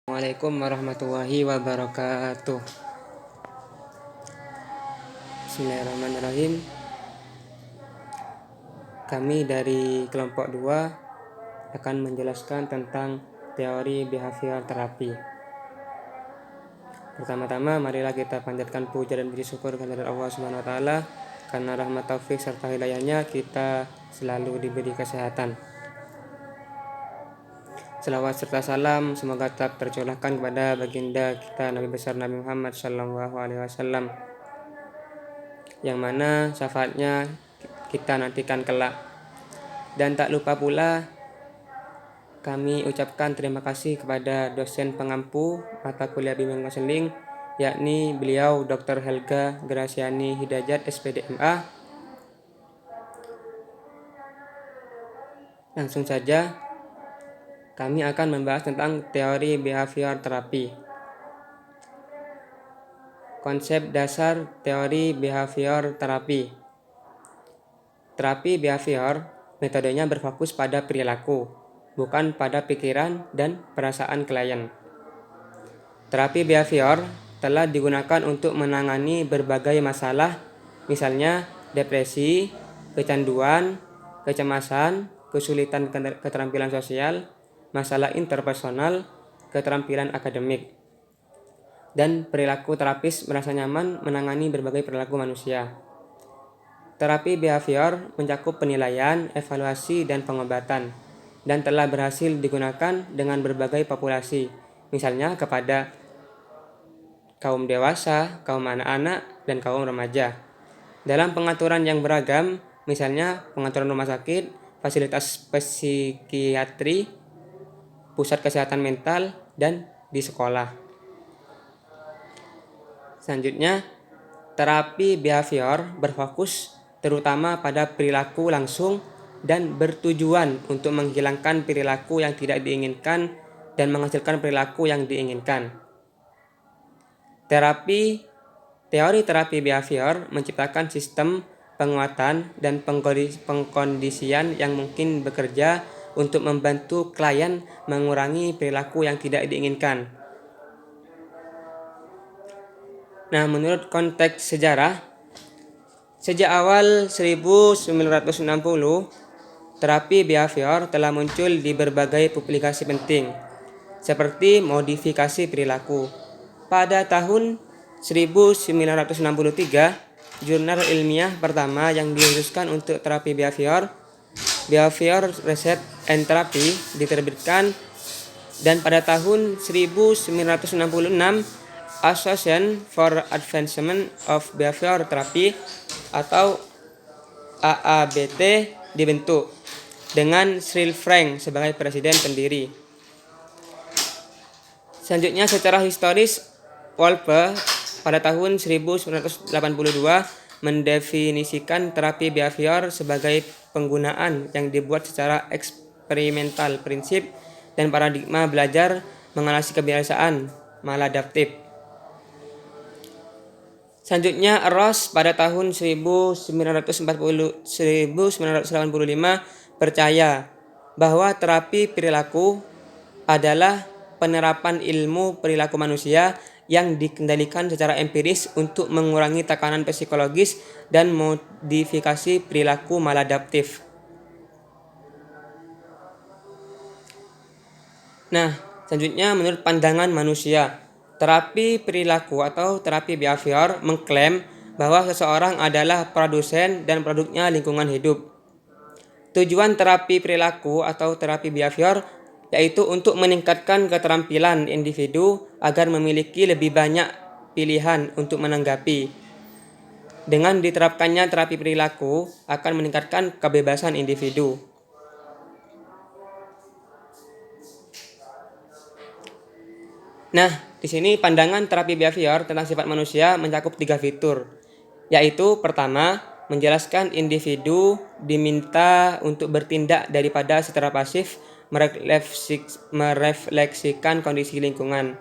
Assalamualaikum warahmatullahi wabarakatuh. Bismillahirrahmanirrahim. Kami dari kelompok 2 akan menjelaskan tentang teori behavior terapi. Pertama-tama marilah kita panjatkan puja dan puji syukur kehadirat Allah Subhanahu wa taala, karena rahmat taufik serta hidayahnya kita selalu diberi kesehatan. Selawat serta salam semoga tetap tercurahkan kepada baginda kita Nabi besar Nabi Muhammad Shallallahu Alaihi Wasallam, yang mana syafaatnya kita nantikan kelak. Dan tak lupa pula kami ucapkan terima kasih kepada dosen pengampu mata kuliah bimbingan konseling, yakni beliau Dr. Helga Graciani Hidayat SPD MA. Langsung saja kami akan membahas tentang teori behavior terapi. Konsep dasar teori behavior terapi. Terapi behavior metodenya berfokus pada perilaku, bukan pada pikiran dan perasaan klien. Terapi behavior telah digunakan untuk menangani berbagai masalah, misalnya depresi, kecanduan, kecemasan, kesulitan keterampilan sosial, masalah interpersonal, keterampilan akademik. Dan perilaku terapis merasa nyaman menangani berbagai perilaku manusia. Terapi behavior mencakup penilaian, evaluasi, dan pengobatan, dan telah berhasil digunakan dengan berbagai populasi, misalnya kepada kaum dewasa, kaum anak-anak, dan kaum remaja. Dalam pengaturan yang beragam, misalnya pengaturan rumah sakit, fasilitas psikiatri, pusat kesehatan mental, dan di sekolah. Selanjutnya, terapi behavior berfokus terutama pada perilaku langsung dan bertujuan untuk menghilangkan perilaku yang tidak diinginkan dan menghasilkan perilaku yang diinginkan. Teori terapi behavior menciptakan sistem penguatan dan pengkondisian yang mungkin bekerja untuk membantu klien mengurangi perilaku yang tidak diinginkan. Nah, menurut konteks sejarah, sejak awal 1960, terapi behavior telah muncul di berbagai publikasi penting, seperti modifikasi perilaku. Pada tahun 1963, jurnal ilmiah pertama yang dikhususkan untuk terapi behavior, Behavior Research and Therapy, diterbitkan, dan pada tahun 1966, Association for Advancement of Behavior Therapy atau AABT dibentuk dengan Cyril Frank sebagai presiden pendiri. Selanjutnya, secara historis, Wolpe pada tahun 1982 mendefinisikan terapi behavior sebagai penggunaan yang dibuat secara eksperimental prinsip dan paradigma belajar mengatasi kebiasaan maladaptif. Selanjutnya, Ross pada tahun 1985 percaya bahwa terapi perilaku adalah penerapan ilmu perilaku manusia yang dikendalikan secara empiris untuk mengurangi tekanan psikologis dan modifikasi perilaku maladaptif. Nah, selanjutnya menurut pandangan manusia, terapi perilaku atau terapi behavior mengklaim bahwa seseorang adalah produsen dan produknya lingkungan hidup. Tujuan terapi perilaku atau terapi behavior yaitu untuk meningkatkan keterampilan individu agar memiliki lebih banyak pilihan untuk menanggapi. Dengan diterapkannya terapi perilaku akan meningkatkan kebebasan individu. Nah, di sini pandangan terapi behavior tentang sifat manusia mencakup 3 fitur, yaitu pertama, menjelaskan individu diminta untuk bertindak daripada secara pasif merefleksikan kondisi lingkungan.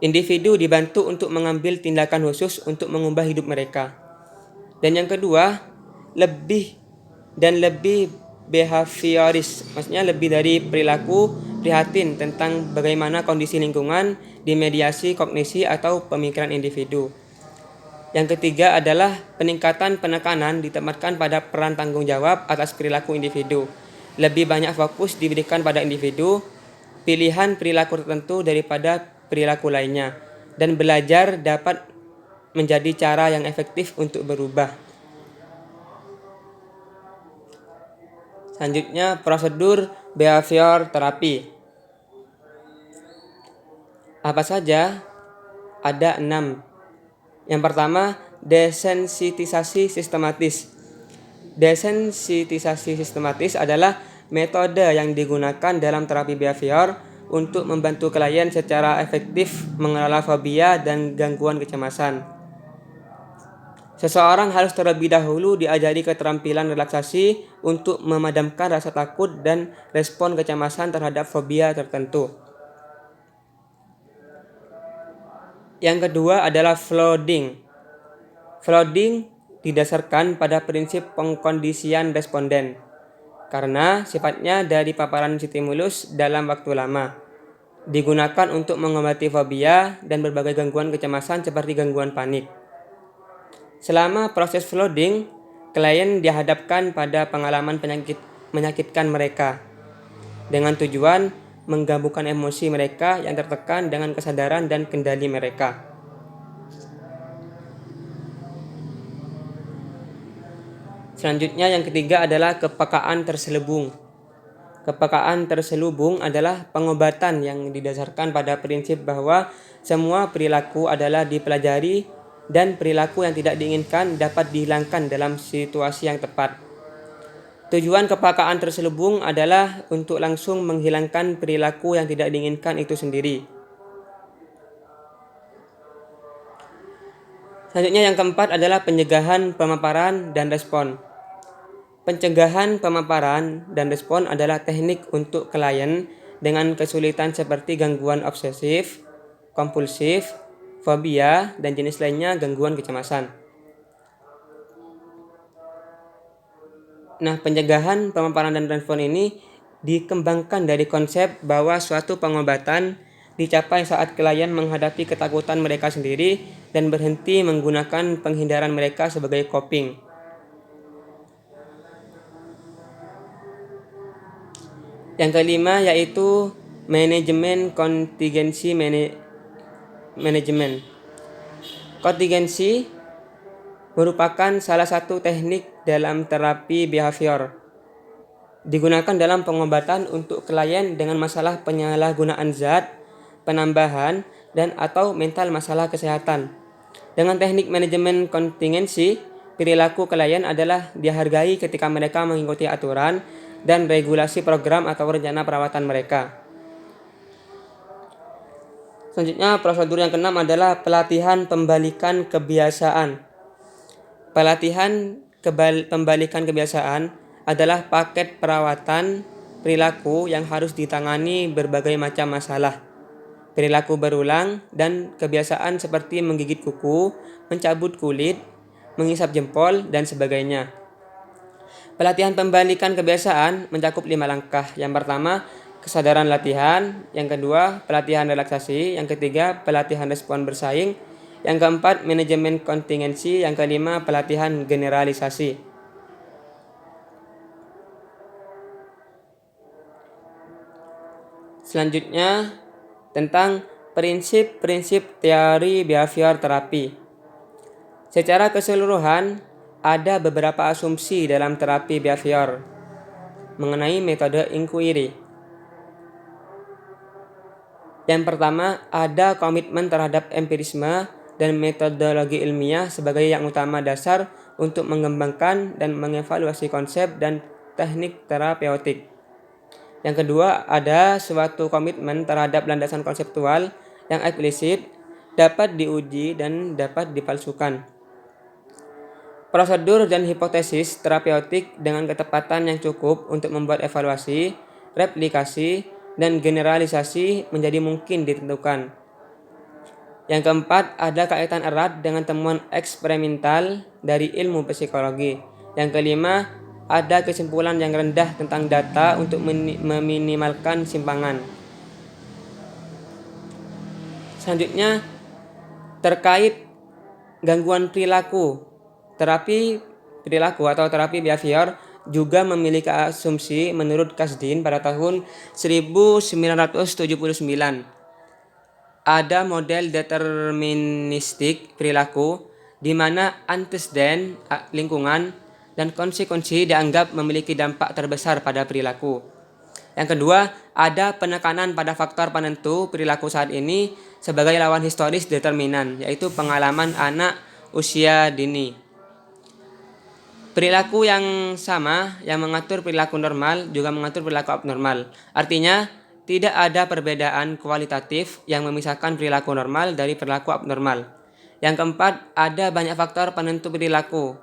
Individu dibantu untuk mengambil tindakan khusus untuk mengubah hidup mereka. Dan yang kedua, lebih behavioris, maksudnya lebih dari perilaku prihatin tentang bagaimana kondisi lingkungan dimediasi kognisi atau pemikiran individu. Yang ketiga adalah peningkatan penekanan ditempatkan pada peran tanggung jawab atas perilaku individu. Lebih banyak fokus diberikan pada individu, pilihan perilaku tertentu daripada perilaku lainnya, dan belajar dapat menjadi cara yang efektif untuk berubah. Selanjutnya, prosedur behavior terapi. Apa saja? Ada 6. Yang pertama, desensitisasi sistematis. Desensitisasi sistematis adalah metode yang digunakan dalam terapi behavior untuk membantu klien secara efektif mengelola fobia dan gangguan kecemasan. Seseorang harus terlebih dahulu diajari keterampilan relaksasi untuk memadamkan rasa takut dan respon kecemasan terhadap fobia tertentu. Yang kedua adalah flooding. Flooding didasarkan pada prinsip pengkondisian responden, karena sifatnya dari paparan stimulus dalam waktu lama. Digunakan untuk mengobati fobia dan berbagai gangguan kecemasan seperti gangguan panik. Selama proses flooding, klien dihadapkan pada pengalaman menyakitkan mereka, dengan tujuan menggabungkan emosi mereka yang tertekan dengan kesadaran dan kendali mereka. Selanjutnya yang ketiga adalah kepekaan terselubung. Kepekaan terselubung adalah pengobatan yang didasarkan pada prinsip bahwa semua perilaku adalah dipelajari dan perilaku yang tidak diinginkan dapat dihilangkan dalam situasi yang tepat. Tujuan kepekaan terselubung adalah untuk langsung menghilangkan perilaku yang tidak diinginkan itu sendiri. Selanjutnya yang keempat adalah pencegahan pemaparan dan respon. Pencegahan pemaparan dan respon adalah teknik untuk klien dengan kesulitan seperti gangguan obsesif, kompulsif, fobia, dan jenis lainnya gangguan kecemasan. Nah, pencegahan pemaparan dan respon ini dikembangkan dari konsep bahwa suatu pengobatan dicapai saat klien menghadapi ketakutan mereka sendiri dan berhenti menggunakan penghindaran mereka sebagai coping. Yang kelima yaitu manajemen kontingensi manajemen. Kontingensi merupakan salah satu teknik dalam terapi behavior. Digunakan dalam pengobatan untuk klien dengan masalah penyalahgunaan zat, penambahan, dan atau mental masalah kesehatan. Dengan teknik manajemen kontingensi, perilaku klien adalah dihargai ketika mereka mengikuti aturan dan regulasi program atau rencana perawatan mereka. Selanjutnya, prosedur yang keenam adalah pelatihan pembalikan kebiasaan. Pelatihan pembalikan kebiasaan adalah paket perawatan perilaku yang harus ditangani berbagai macam masalah. Perilaku berulang dan kebiasaan seperti menggigit kuku, mencabut kulit, menghisap jempol, dan sebagainya. Pelatihan pembalikan kebiasaan mencakup 5 langkah. Yang pertama, kesadaran latihan. Yang kedua, pelatihan relaksasi. Yang ketiga, pelatihan respon bersaing. Yang keempat, manajemen kontingensi. Yang kelima, pelatihan generalisasi. Selanjutnya, tentang prinsip-prinsip teori behavior terapi. Secara keseluruhan, ada beberapa asumsi dalam terapi behavior mengenai metode inquiry. Yang pertama, ada komitmen terhadap empirisme dan metodologi ilmiah sebagai yang utama dasar untuk mengembangkan dan mengevaluasi konsep dan teknik terapeutik. Yang kedua, ada suatu komitmen terhadap landasan konseptual yang eksplisit, dapat diuji dan dapat dipalsukan. Prosedur dan hipotesis terapeutik dengan ketepatan yang cukup untuk membuat evaluasi, replikasi, dan generalisasi menjadi mungkin ditentukan. Yang keempat, ada kaitan erat dengan temuan eksperimental dari ilmu psikologi. Yang kelima, ada kesimpulan yang rendah tentang data untuk meminimalkan simpangan. Selanjutnya terkait gangguan perilaku. Terapi perilaku atau terapi behavior juga memiliki asumsi menurut Kasdin pada tahun 1979. Ada model deterministik perilaku di mana antecedent lingkungan dan konsekuensi dianggap memiliki dampak terbesar pada perilaku. Yang kedua, ada penekanan pada faktor penentu perilaku saat ini sebagai lawan historis determinan, yaitu pengalaman anak usia dini. Perilaku yang sama yang mengatur perilaku normal juga mengatur perilaku abnormal. Artinya, tidak ada perbedaan kualitatif yang memisahkan perilaku normal dari perilaku abnormal. Yang keempat, ada banyak faktor penentu perilaku.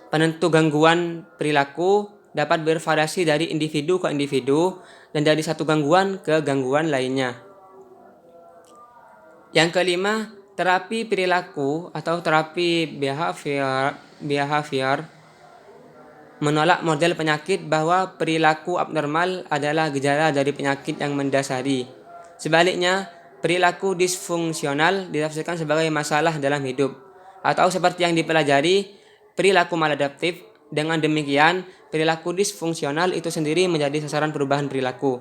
Penentu gangguan perilaku dapat bervariasi dari individu ke individu dan dari satu gangguan ke gangguan lainnya. Yang kelima, terapi perilaku atau terapi behavior menolak model penyakit bahwa perilaku abnormal adalah gejala dari penyakit yang mendasari. Sebaliknya, perilaku disfungsional ditafsirkan sebagai masalah dalam hidup, atau seperti yang dipelajari, perilaku maladaptif. Dengan demikian, perilaku disfungsional itu sendiri menjadi sasaran perubahan perilaku.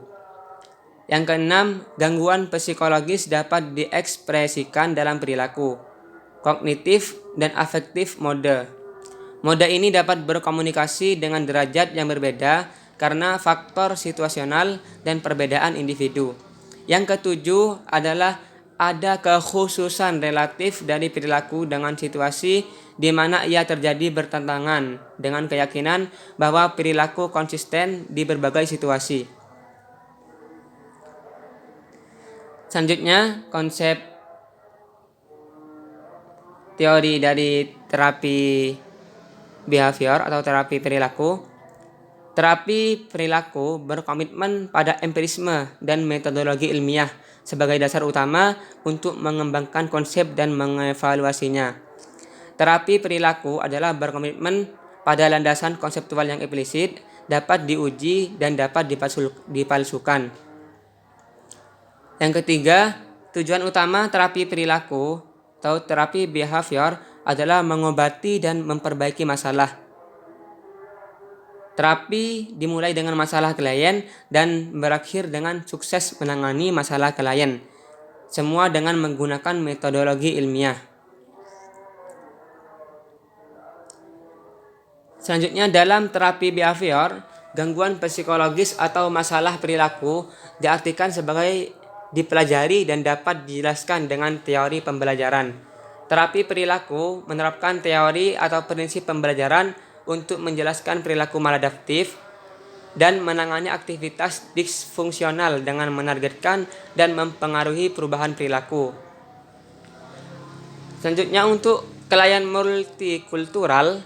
Yang keenam, gangguan psikologis dapat diekspresikan dalam perilaku, kognitif, dan afektif mode. Mode ini dapat berkomunikasi dengan derajat yang berbeda karena faktor situasional dan perbedaan individu. Yang ketujuh adalah ada kekhususan relatif dari perilaku dengan situasi di mana ia terjadi bertentangan dengan keyakinan bahwa perilaku konsisten di berbagai situasi. Selanjutnya, konsep teori dari terapi behavior atau terapi perilaku. Terapi perilaku berkomitmen pada empirisme dan metodologi ilmiah sebagai dasar utama untuk mengembangkan konsep dan mengevaluasinya. Terapi perilaku adalah berkomitmen pada landasan konseptual yang implisit, dapat diuji dan dapat dipalsukan. Yang ketiga, tujuan utama terapi perilaku atau terapi behavior adalah mengobati dan memperbaiki masalah. Terapi dimulai dengan masalah klien dan berakhir dengan sukses menangani masalah klien. Semua dengan menggunakan metodologi ilmiah. Selanjutnya, dalam terapi behavior, gangguan psikologis atau masalah perilaku diartikan sebagai dipelajari dan dapat dijelaskan dengan teori pembelajaran. Terapi perilaku menerapkan teori atau prinsip pembelajaran untuk menjelaskan perilaku maladaptif dan menangani aktivitas disfungsional dengan menargetkan dan mempengaruhi perubahan perilaku. Selanjutnya, untuk klien multikultural,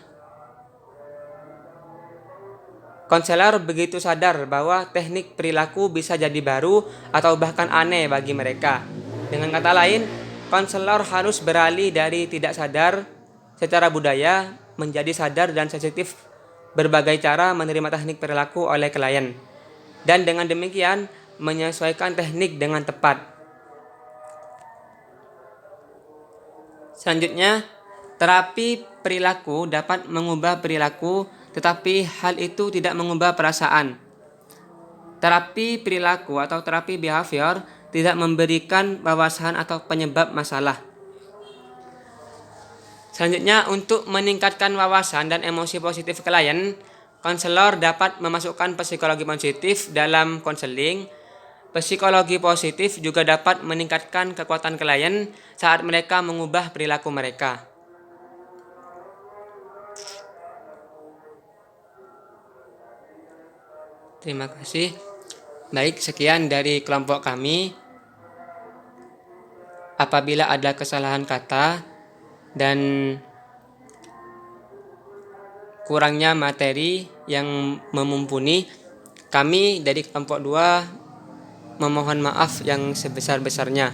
konselor begitu sadar bahwa teknik perilaku bisa jadi baru atau bahkan aneh bagi mereka. Dengan kata lain, konselor harus beralih dari tidak sadar secara budaya menjadi sadar dan sensitif berbagai cara menerima teknik perilaku oleh klien. Dan dengan demikian menyesuaikan teknik dengan tepat. Selanjutnya, terapi perilaku dapat mengubah perilaku, tetapi hal itu tidak mengubah perasaan. Terapi perilaku atau terapi behavior tidak memberikan wawasan atau penyebab masalah. Selanjutnya, untuk meningkatkan wawasan dan emosi positif klien, konselor dapat memasukkan psikologi positif dalam konseling. Psikologi positif juga dapat meningkatkan kekuatan klien saat mereka mengubah perilaku mereka. Terima kasih. Baik, sekian dari kelompok kami. Apabila ada kesalahan kata dan kurangnya materi yang memumpuni, kami dari kelompok 2 memohon maaf yang sebesar-besarnya.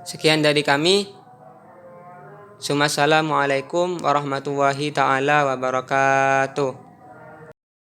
Sekian dari kami. Assalamualaikum warahmatullahi taala wabarakatuh.